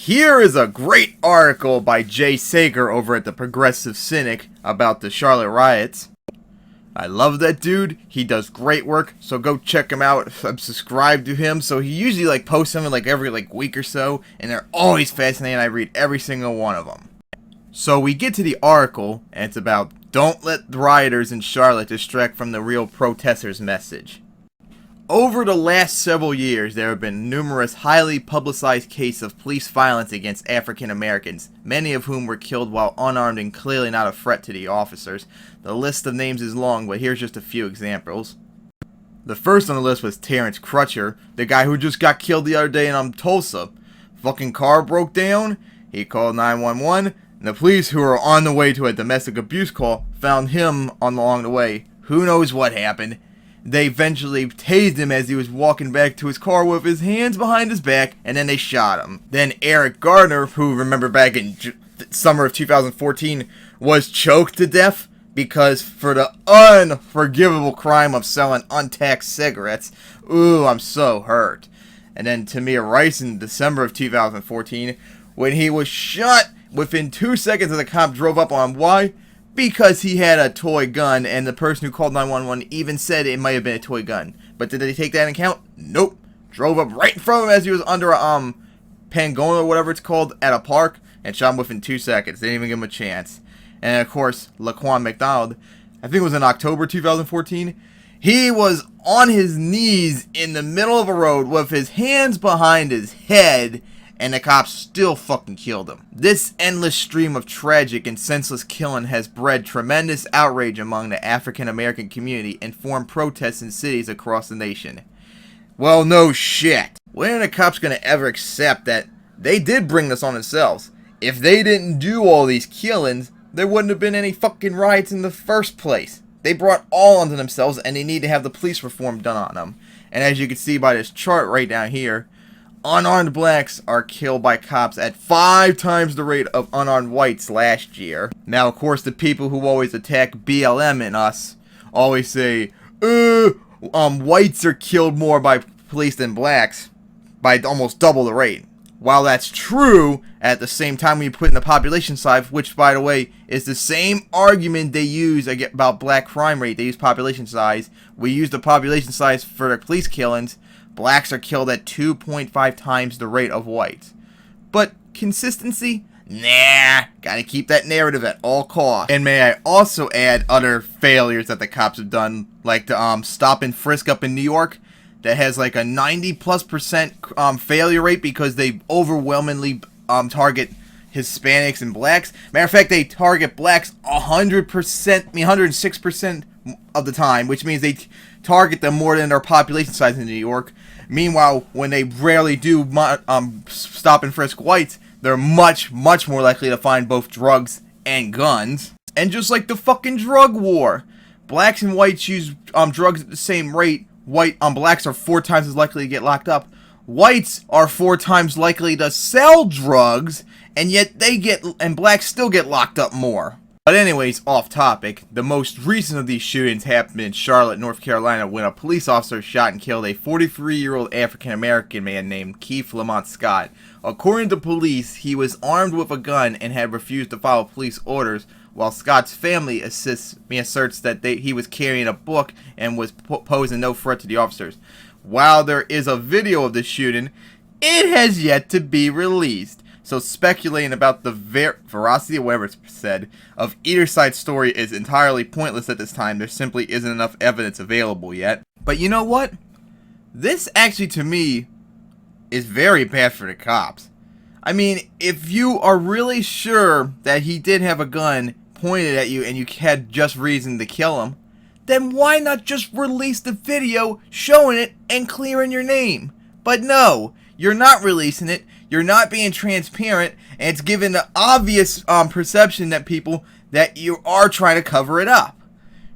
Here is a great article by Jay Sager over at the Progressive Cynic about the Charlotte riots. I love that dude. He does great work, so go check him out. I'm subscribed to him, so he usually posts something every week or so, and they're always fascinating. I read every single one of them. So we get to the article, and it's about don't let the rioters in Charlotte distract from the real protesters' message. Over the last several years, there have been numerous highly publicized cases of police violence against African Americans, many of whom were killed while unarmed and clearly not a threat to the officers. The list of names is long, but here's just a few examples. The first on the list was Terrence Crutcher, the guy who just got killed the other day in Tulsa. Fucking car broke down, he called 911, and the police, who were on the way to a domestic abuse call, found him along the way. Who knows what happened? They eventually tased him as he was walking back to his car with his hands behind his back, and then they shot him. Then Eric Gardner, who remember back in summer of 2014, was choked to death because for the unforgivable crime of selling untaxed cigarettes. Ooh, I'm so hurt. And then Tamir Rice in December of 2014, when he was shot within 2 seconds of the cop drove up on him. Why? Because he had a toy gun, and the person who called 911 even said it might have been a toy gun. But did they take that into account? Nope. Drove up right in front of him as he was under a pangona or whatever it's called at a park, and shot him within 2 seconds. They didn't even give him a chance. And of course, Laquan McDonald, I think it was in October 2014, he was on his knees in the middle of a road with his hands behind his head, and the cops still fucking killed him. This endless stream of tragic and senseless killing has bred tremendous outrage among the African American community and formed protests in cities across the nation. Well, no shit. When are the cops gonna ever accept that they did bring this on themselves? If they didn't do all these killings, there wouldn't have been any fucking riots in the first place. They brought all onto themselves, and they need to have the police reform done on them. And as you can see by this chart right down here, unarmed blacks are killed by cops at 5 times the rate of unarmed whites last year. Now, of course, the people who always attack BLM and us always say, whites are killed more by police than blacks by almost double the rate. While that's true, at the same time we put in the population size, which, by the way, is the same argument they use about black crime rate. They use population size. We use the population size for the police killings. Blacks are killed at 2.5 times the rate of whites. But consistency? Nah, gotta keep that narrative at all costs. And may I also add other failures that the cops have done, like the stop and frisk up in New York, that has a 90+% failure rate because they overwhelmingly target Hispanics and blacks. Matter of fact, they target blacks 106% of the time, which means they target them more than their population size in New York. Meanwhile, when they rarely do stop and frisk whites, they're much more likely to find both drugs and guns. And just like the fucking drug war, blacks and whites use drugs at the same rate. Blacks are 4 times as likely to get locked up. Whites are 4 times likely to sell drugs, and yet blacks still get locked up more. But anyways, off topic, the most recent of these shootings happened in Charlotte, North Carolina, when a police officer shot and killed a 43-year-old African-American man named Keith Lamont Scott. According to police, he was armed with a gun and had refused to follow police orders, while Scott's family asserts that he was carrying a book and was posing no threat to the officers. While there is a video of the shooting, it has yet to be released. So speculating about the veracity, or whatever it's said, of either side's story is entirely pointless at this time. There simply isn't enough evidence available yet. But you know what? This actually, to me, is very bad for the cops. I mean, if you are really sure that he did have a gun pointed at you and you had just reason to kill him, then why not just release the video showing it and clearing your name? But no, you're not releasing it, you're not being transparent, and it's giving the obvious perception that you are trying to cover it up.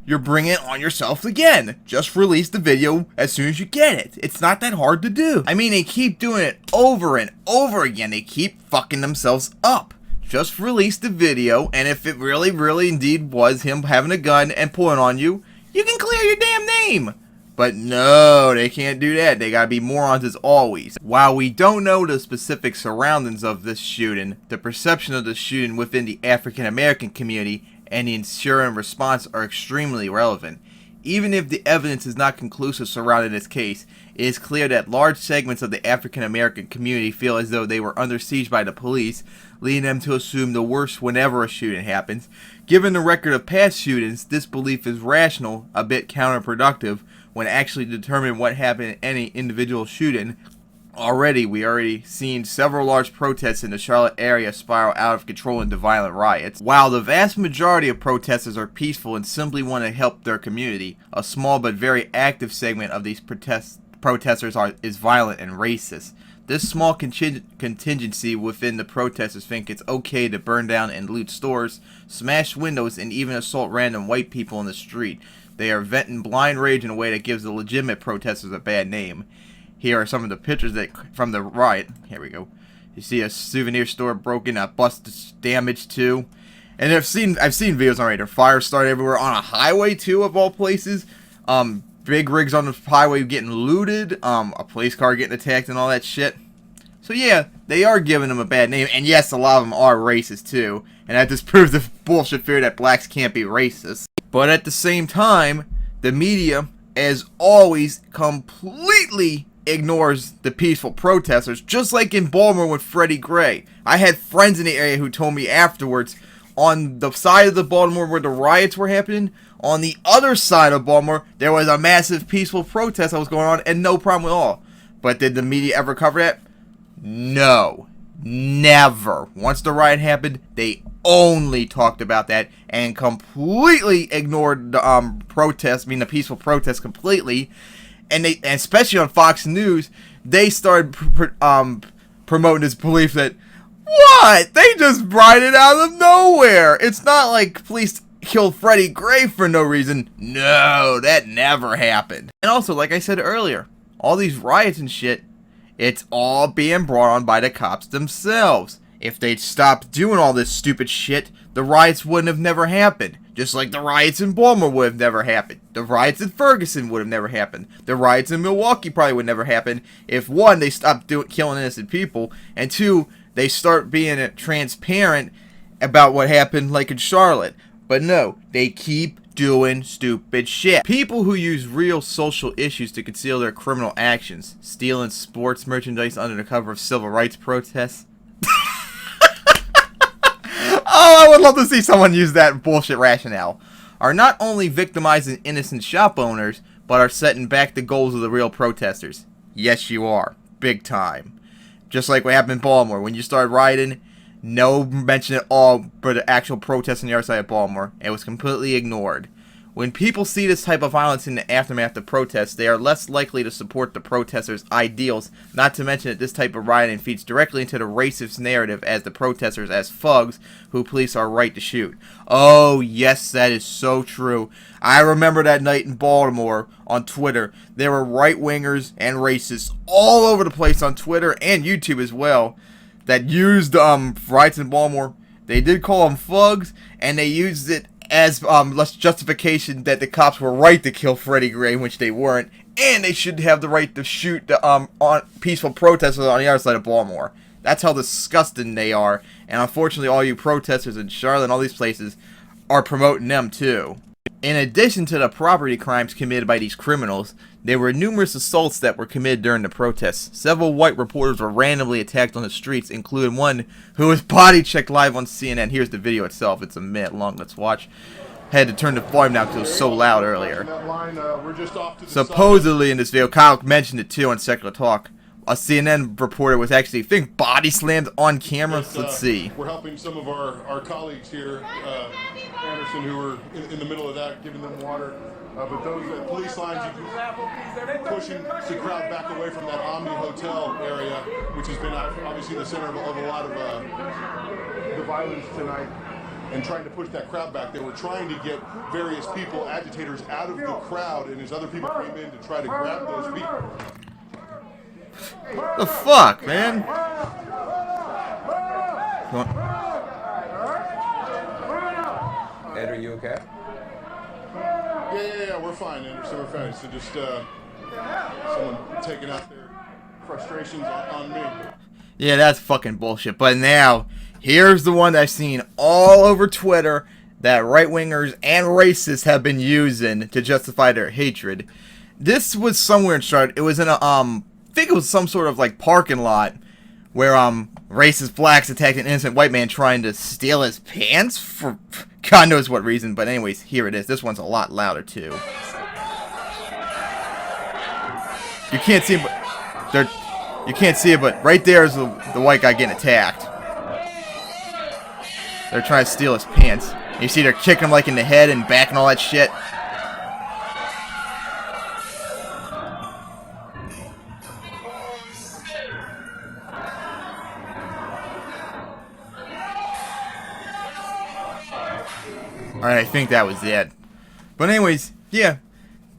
You're bringing it on yourself again. Just release the video as soon as you get it. It's not that hard to do. I mean, they keep doing it over and over again. They keep fucking themselves up. Just release the video, and if it really indeed was him having a gun and pulling on you, you can clear your damn name. But no, they can't do that. They gotta be morons as always. While we don't know the specific surroundings of this shooting, the perception of the shooting within the African American community and the ensuing response are extremely relevant. Even if the evidence is not conclusive surrounding this case, it is clear that large segments of the African American community feel as though they were under siege by the police, leading them to assume the worst whenever a shooting happens. Given the record of past shootings, this belief is rational, a bit counterproductive, when actually determining what happened in any individual shooting. We already seen several large protests in the Charlotte area spiral out of control into violent riots. While the vast majority of protesters are peaceful and simply want to help their community, a small but very active segment of these protesters is violent and racist. This small contingency within the protesters think it's okay to burn down and loot stores, smash windows, and even assault random white people in the street. They are venting blind rage in a way that gives the legitimate protesters a bad name. Here are some of the pictures from the riot. Here we go. You see a souvenir store broken, a bus damaged too. And I've seen videos already. There are fires started everywhere on a highway too, of all places. Big rigs on the highway getting looted. A police car getting attacked and all that shit. So yeah, they are giving them a bad name. And yes, a lot of them are racist too. And that just proves the bullshit fear that blacks can't be racist. But at the same time, the media, as always, completely ignores the peaceful protesters, just like in Baltimore with Freddie Gray. I had friends in the area who told me afterwards, on the side of the Baltimore where the riots were happening, on the other side of Baltimore, there was a massive peaceful protest that was going on and no problem at all. But did the media ever cover that? No. Never. Once the riot happened, they only talked about that and completely ignored the the peaceful protest completely. And especially on Fox News, they started promoting this belief that, what? They just rioted out of nowhere. It's not like police killed Freddie Gray for no reason. No, that never happened. And also, like I said earlier, all these riots and shit, it's all being brought on by the cops themselves. If they'd stopped doing all this stupid shit, the riots wouldn't have never happened. Just like the riots in Baltimore would have never happened. The riots in Ferguson would have never happened. The riots in Milwaukee probably would never happen if, one, they stopped killing innocent people, and two, they start being transparent about what happened like in Charlotte. But no, they keep doing stupid shit. People who use real social issues to conceal their criminal actions, stealing sports merchandise under the cover of civil rights protests. Oh, I would love to see someone use that bullshit rationale. Are not only victimizing innocent shop owners, but are setting back the goals of the real protesters. Yes, you are. Big time. Just like what happened in Baltimore. When you started rioting, no mention at all for the actual protests on the other side of Baltimore. It was completely ignored. When people see this type of violence in the aftermath of protests, they are less likely to support the protesters' ideals, not to mention that this type of rioting feeds directly into the racist narrative as the protesters as thugs who police are right to shoot. Oh, yes, that is so true. I remember that night in Baltimore on Twitter. There were right-wingers and racists all over the place on Twitter and YouTube as well that used riots in Baltimore. They did call them thugs, and they used it as less justification that the cops were right to kill Freddie Gray, which they weren't, and they should have the right to shoot the on peaceful protesters on the other side of Baltimore. That's how disgusting they are, and unfortunately all you protesters in Charlotte and all these places are promoting them too. In addition to the property crimes committed by these criminals, there were numerous assaults that were committed during the protests. Several white reporters were randomly attacked on the streets, including one who was body checked live on CNN. Here's the video itself. It's a minute long. Let's watch. Had to turn the volume down because it was so loud earlier. Supposedly in this video, Kyle mentioned it too on Secular Talk, a CNN reporter was actually, I think, body slammed on camera. Let's see. We're helping some of our colleagues here, Anderson, who were in the middle of that, giving them water. But those police lines, pushing the crowd back away from that Omni Hotel area, which has been obviously the center of a lot of the violence tonight, and trying to push that crowd back. They were trying to get various people, agitators, out of the crowd, and as other people came in to try to grab those people. The fuck, man? Ed, are you okay? Yeah, we're fine, Anderson. We're fine. So just someone taking out their frustrations on me. Yeah, that's fucking bullshit. But now, here's the one I've seen all over Twitter that right-wingers and racists have been using to justify their hatred. This was somewhere in Charlotte. It was in a, I think it was some sort of, like, parking lot where, racist blacks attacked an innocent white man trying to steal his pants for God knows what reason. But anyways, here it is. This one's a lot louder, too. You can't see it, but you can't see it, but right there is the white guy getting attacked. They're trying to steal his pants. And you see they're kicking him like in the head and back and all that shit. Alright, I think that was it. But anyways, yeah.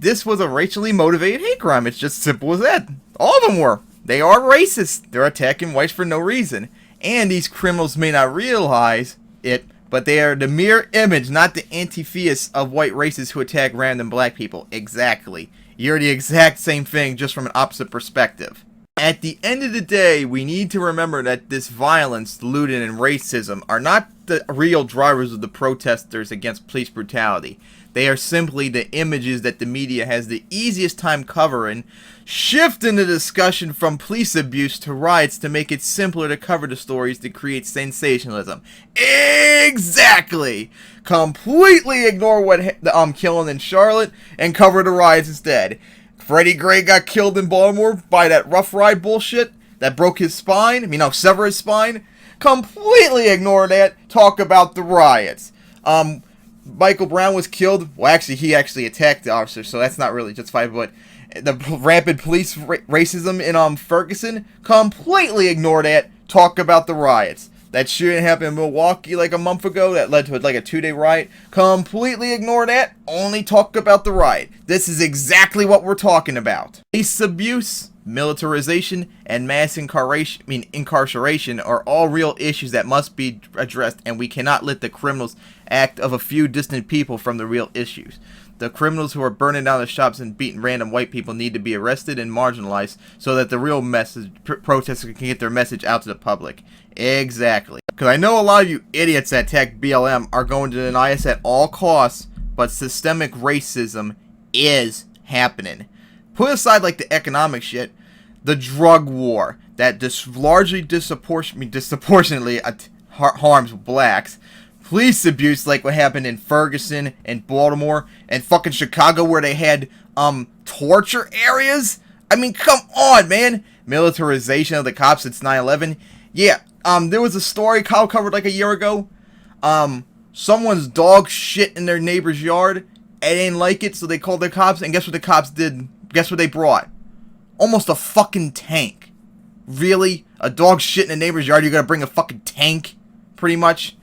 This was a racially motivated hate crime. It's just simple as that. All of them were. They are racist. They're attacking whites for no reason. And these criminals may not realize it, but they are the mere image, not the antithesis of white racists who attack random black people. Exactly. You're the exact same thing, just from an opposite perspective. At the end of the day, we need to remember that this violence, looting, and racism are not the real drivers of the protesters against police brutality. They are simply the images that the media has the easiest time covering, shifting the discussion from police abuse to riots to make it simpler to cover the stories to create sensationalism. Exactly! Completely ignore what the killing in Charlotte and cover the riots instead. Freddie Gray got killed in Baltimore by that rough ride bullshit that broke his spine. Sever his spine. Completely ignore that. Talk about the riots. Michael Brown was killed. Well, actually, he actually attacked the officer, so that's not really justified. But the rampant police racism in Ferguson, completely ignore that. Talk about the riots. That shooting happened in Milwaukee like a month ago that led to like a 2-day riot. Completely ignore that. Only talk about the riot. This is exactly what we're talking about. Police abuse, militarization, and mass incarceration are all real issues that must be addressed, and we cannot let the criminals act of a few distant people from the real issues. The criminals who are burning down the shops and beating random white people need to be arrested and marginalized so that the real protesters can get their message out to the public. Exactly. Because I know a lot of you idiots that attack BLM are going to deny us at all costs, but systemic racism is happening. Put aside like the economic shit, the drug war that largely disproportionately harms blacks, police abuse like what happened in Ferguson and Baltimore and fucking Chicago where they had torture areas. I mean, come on, man. Militarization of the cops since 9/11. Yeah, there was a story Kyle covered like a year ago. Someone's dog shit in their neighbor's yard. They didn't like it, so they called the cops, and guess what the cops did? Guess what they brought? Almost a fucking tank. Really? A dog shit in a neighbor's yard, you're gonna bring a fucking tank? Pretty much.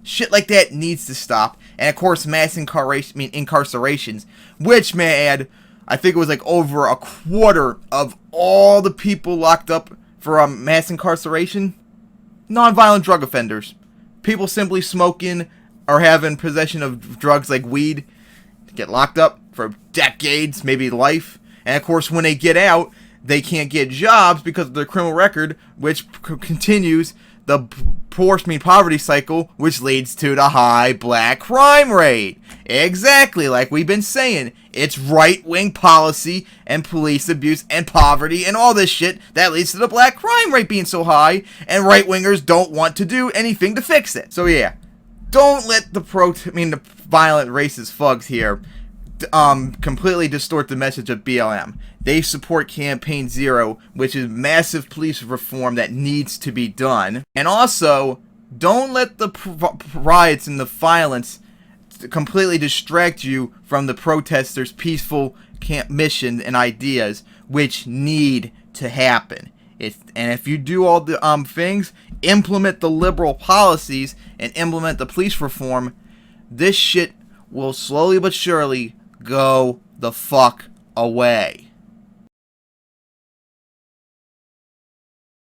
Shit like that needs to stop. And of course, mass incarcerations, which, may I add, I think it was like over a quarter of all the people locked up for mass incarceration, non-violent drug offenders. People simply smoking or having possession of drugs like weed get locked up for decades, maybe life. And of course, when they get out, they can't get jobs because of their criminal record, which continues the poverty cycle, which leads to the high black crime rate. Exactly, like we've been saying. It's right-wing policy and police abuse and poverty and all this shit that leads to the black crime rate being so high, and right-wingers don't want to do anything to fix it. So yeah, don't let the violent racist thugs here completely distort the message of BLM. They support Campaign Zero, which is massive police reform that needs to be done. And also, don't let the riots and the violence completely distract you from the protesters' peaceful mission and ideas, which need to happen. If you do all the things, implement the liberal policies, and implement the police reform, this shit will slowly but surely go the fuck away.